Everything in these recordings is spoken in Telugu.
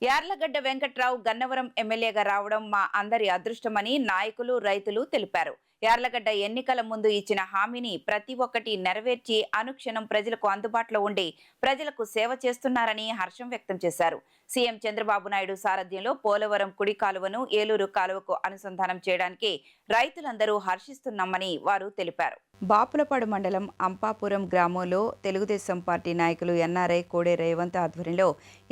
యార్లగడ్డ వెంకట్రావు గన్నవరం ఎమ్మెల్యేగా రావడం మా అందరి అదృష్టమని నాయకులు, రైతులు తెలిపారు. యార్లగడ్డ ఎన్నికల ముందు ఇచ్చిన హామీని ప్రతి ఒక్కటి నెరవేర్చి అనుక్షణం ప్రజలకు అందుబాటులో ఉండి ప్రజలకు సేవ చేస్తున్నారని హర్షం వ్యక్తం చేశారు. సీఎం చంద్రబాబు నాయుడు సారథ్యంలో పోలవరం కుడి కాలువను ఏలూరు కాలువకు అనుసంధానం చేయడానికి రైతులందరూ హర్షిస్తున్నామని వారు తెలిపారు. బాపులపాడు మండలం అంపాపురం గ్రామంలో తెలుగుదేశం పార్టీ నాయకులు ఎన్ఆర్ఐ కోడే రేవంత్ ఆధ్వర్యంలో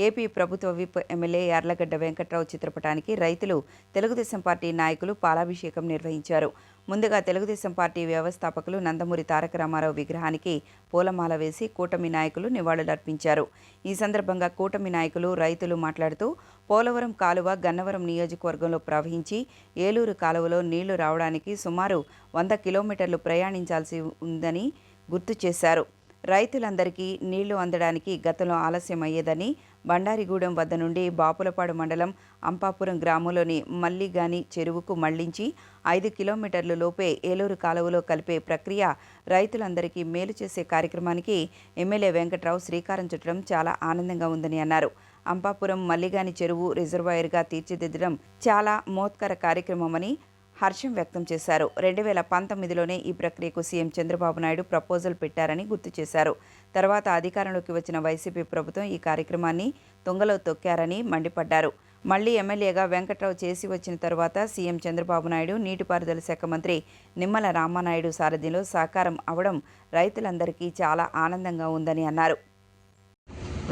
ఏపీ ప్రభుత్వ విప్ ఎమ్మెల్యే యార్లగడ్డ వెంకట్రావు చిత్రపటానికి రైతులు, తెలుగుదేశం పార్టీ నాయకులు పాలాభిషేకం నిర్వహించారు. ముందుగా తెలుగుదేశం పార్టీ వ్యవస్థాపకులు నందమూరి తారక రామారావు విగ్రహానికి పూలమాల వేసి కూటమి నాయకులు నివాళులర్పించారు. ఈ సందర్భంగా కూటమి నాయకులు, రైతులు మాట్లాడుతూ పోలవరం కాలువ గన్నవరం నియోజకవర్గంలో ప్రవహించి ఏలూరు కాలువలో నీళ్లు రావడానికి సుమారు 100 కిలోమీటర్లు ప్రయాణించాల్సి ఉందని గుర్తు చేశారు. రైతులందరికీ నీళ్లు అందడానికి గతంలో ఆలస్యం అయ్యేదని, బండారిగూడెం వద్ద నుండి బాపులపాడు మండలం అంపాపురం గ్రామంలోని మల్లిగాని చెరువుకు మళ్లించి 5 కిలోమీటర్ల లోపే ఏలూరు కాలువలో కలిపే ప్రక్రియ రైతులందరికీ మేలు చేసే కార్యక్రమానికి ఎమ్మెల్యే వెంకట్రావు శ్రీకారం చుట్టడం చాలా ఆనందంగా ఉందని అన్నారు. అంపాపురం మల్లిగాని చెరువు రిజర్వాయర్గా తీర్చిదిద్దడం చాలా మోత్కర కార్యక్రమమని హర్షం వ్యక్తం చేశారు. 2019లోనే ఈ ప్రక్రియకు సీఎం చంద్రబాబు నాయుడు ప్రపోజల్ పెట్టారని గుర్తు చేశారు. తర్వాత అధికారంలోకి వచ్చిన వైసీపీ ప్రభుత్వం ఈ కార్యక్రమాన్ని తుంగలో తొక్కారని మండిపడ్డారు. మళ్లీ ఎమ్మెల్యేగా వెంకట్రావు చేసి వచ్చిన తర్వాత సీఎం చంద్రబాబు నాయుడు, నీటిపారుదల శాఖ మంత్రి నిమ్మల రామానాయుడు సారథ్యంలో సాకారం అవడం రైతులందరికీ చాలా ఆనందంగా ఉందని అన్నారు.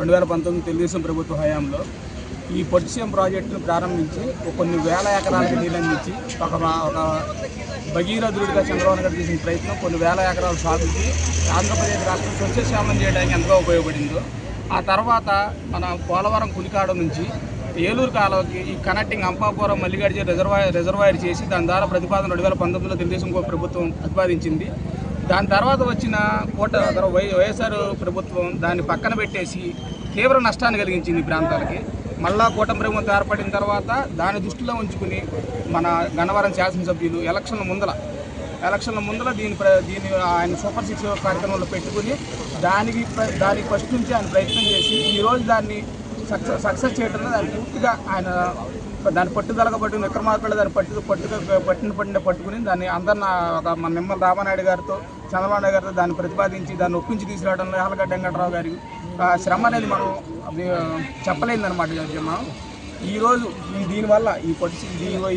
2019 తెలుగుదేశం ప్రభుత్వ హయాంలో ఈ పొట్టిసీఎం ప్రాజెక్టును ప్రారంభించి కొన్ని వేల ఎకరాలకు నీళ్ళందించి ఒక భగీరథుడిగా చంద్రబాబు గారు చేసిన ప్రయత్నం కొన్ని వేల ఎకరాల సాగుకి ఆంధ్రప్రదేశ్ రాష్ట్రం సస్యశ్యామలం చేయడానికి ఎంతో ఉపయోగపడిందో, ఆ తర్వాత మన పోలవరం కులికాడ నుంచి ఏలూరు కాలువకి ఈ కనెక్టింగ్ అంపాపురం మల్లిగాడి రిజర్వాయర్ చేసి దాని ద్వారా ప్రతిపాదన 2019లో తెలుగుదేశం ప్రభుత్వం ప్రతిపాదించింది. దాని తర్వాత వచ్చిన వైఎస్ఆర్ ప్రభుత్వం దాన్ని పక్కన పెట్టేసి తీవ్ర నష్టాన్ని కలిగించింది ఈ ప్రాంతాలకి. మళ్ళా కూటమి ప్రభుత్వం ఏర్పడిన తర్వాత దాన్ని దృష్టిలో ఉంచుకుని మన గన్నవరం శాసనసభ్యులు ఎలక్షన్ల ముందల దీన్ని ఆయన సూపర్ 6 కార్యక్రమంలో పెట్టుకుని దానికి ఫస్ట్ నుంచి ఆయన ప్రయత్నం చేసి ఈరోజు దాన్ని సక్సెస్ చేయడంలో దాన్ని పూర్తిగా ఆయన దాన్ని పట్టుదలగా పట్టుకుని విక్రమార్కులు దాన్ని పట్టుకుని దాన్ని అందరిని మన నిమ్మల రామానాయుడు గారితో, చంద్రబాబు నాయుడు గారితో దాన్ని ప్రతిపాదించి దాన్ని ఒప్పించి తీసుకురావడంలో యార్లగడ్డ వెంకట్రావు గారి శ్రమ అనేది మనం చెప్పలేదన్నమాట. మనం ఈరోజు దీనివల్ల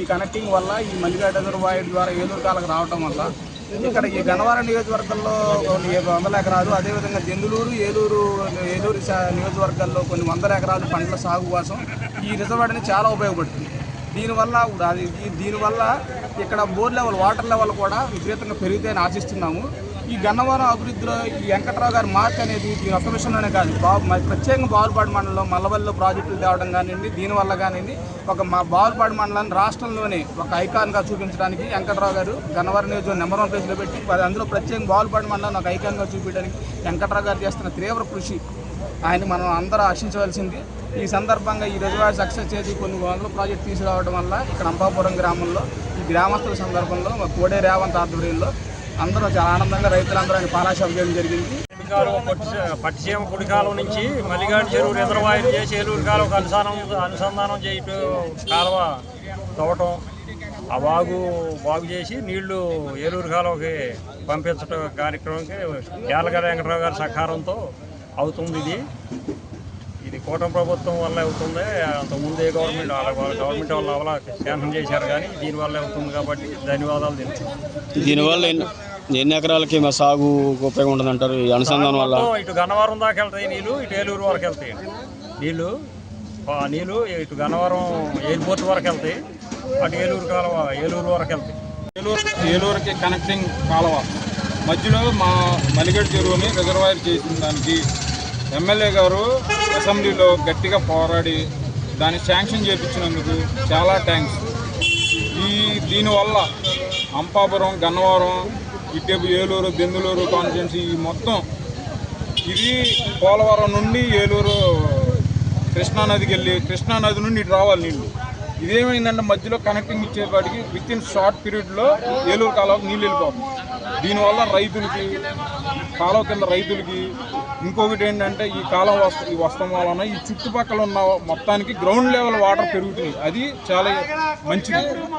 ఈ కనెక్టింగ్ వల్ల ఈ మల్లిగాడి రిజర్వాయర్ ద్వారా ఏలూరు కాలకు రావడం వల్ల ఇక్కడ ఈ గన్నవరం నియోజకవర్గంలో కొన్ని 100 ఎకరాలు, అదేవిధంగా దెందులూరు, ఏలూరు నియోజకవర్గాల్లో కొన్ని 100 ఎకరాలు పంటల సాగు కోసం ఈ రిజర్వాయర్ అనేది చాలా ఉపయోగపడుతుంది. దీనివల్ల ఇక్కడ బోర్ లెవెల్, వాటర్ లెవెల్ కూడా విపరీతంగా పెరుగుతాయని ఆశిస్తున్నాము. ఈ గన్నవరం అభివృద్ధిలో ఈ వెంకట్రావు గారి మార్క్ అనేది దీని ఒక్క విషయంలోనే కాదు, ప్రత్యేకంగా బావులపాడు మండలంలో మల్లవల్లిలో ప్రాజెక్టులు తేవడం కానివ్వండి, దీనివల్ల కానివ్వండి బావులపాడు మండలాన్ని రాష్ట్రంలోనే ఒక ఐకాన్గా చూపించడానికి వెంకట్రావు గారు గన్నవరం నియోజకవర్గం నెంబర్ 1 ప్లేస్లో పెట్టి అందులో ప్రత్యేకంగా బావులపాడు మండలాన్ని ఒక ఐకాన్గా చూపించడానికి వెంకట్రావు గారు చేస్తున్న తీవ్ర కృషి ఆయన మనం అందరూ ఆశించవలసింది. ఈ సందర్భంగా ఈ రిజర్వాయర్ సక్సెస్ చేసి కొన్ని 100 ప్రాజెక్టు తీసుకురావడం వల్ల ఇక్కడ అంపాపురం గ్రామంలో ఈ గ్రామస్తుల సందర్భంలో మా కోడే రేవంత్ ఆధ్వర్యంలో అందరూ చాలా ఆనందంగా రైతులందరూ ఆయన పాలాభిషేకం చేయడం జరిగింది. పట్టిసీమ కుడి కాలువ నుంచి మల్లిగాడి చెరువు రిజర్వాయర్ చేసి ఏలూరు కాలువకు అనుసంధానం చేయటం, కాలువ తవ్వటం, ఆ బాగు చేసి నీళ్లు ఏలూరు కాలువకి పంపించడం కార్యక్రమంకి యార్లగడ్డ వెంకట్రావు గారి సహకారంతో అవుతుంది. ఇది కూటమి ప్రభుత్వం వల్ల అవుతుంది. అంతకుముందే గవర్నమెంట్ వాళ్ళు అవలా శాంక్షన్ చేశారు, కానీ దీనివల్ల అవుతుంది కాబట్టి ధన్యవాదాలు తెలుసు. దీనివల్ల ఎన్ని ఎకరాలకి మా సాగు ఉపయోగం ఉంటుంది అంటారు? ఈ అనుసంధానం వల్ల ఇటు గన్నవరం దాకా వెళ్తాయి నీళ్ళు, ఇటు ఏలూరు వరకు వెళ్తాయి నీళ్ళు ఇటు గన్నవరం ఎయిర్పోర్ట్ వరకు వెళ్తాయి, అటు ఏలూరు వరకు వెళ్తాయి. ఏలూరుకి కనెక్టింగ్ కాలువ మధ్యలో మా మల్లిగడ్డ చెరువుని రిజర్వాయర్ చేసిన దానికి ఎమ్మెల్యే గారు అసెంబ్లీలో గట్టిగా పోరాడి దాన్ని శాంక్షన్ చేయించినందుకు చాలా థ్యాంక్స్. దీనివల్ల అంపాపురం, గన్నవరం, ఇటేపు ఏలూరు, దెందులూరు కాన్స్టిట్యున్సీ మొత్తం ఇది పోలవరం నుండి ఏలూరు కృష్ణానదికి వెళ్ళి కృష్ణానది నుండి ఇటు రావాలి నీళ్ళు. ఇదేమైందంటే మధ్యలో కనెక్టింగ్ ఇచ్చేపాటికి విత్ ఇన్ షార్ట్ పీరియడ్లో ఏలూరు కాలువకు నీళ్ళు వెళ్ళిపోతుంది. దీనివల్ల రైతులకి, కాలువ కింద రైతులకి ఇంకొకటి ఏంటంటే ఈ కాలం ఈ వస్తం వలన ఈ చుట్టుపక్కల ఉన్న మొత్తానికి గ్రౌండ్ లెవెల్ వాటర్ పెరుగుతున్నాయి. అది చాలా మంచిది.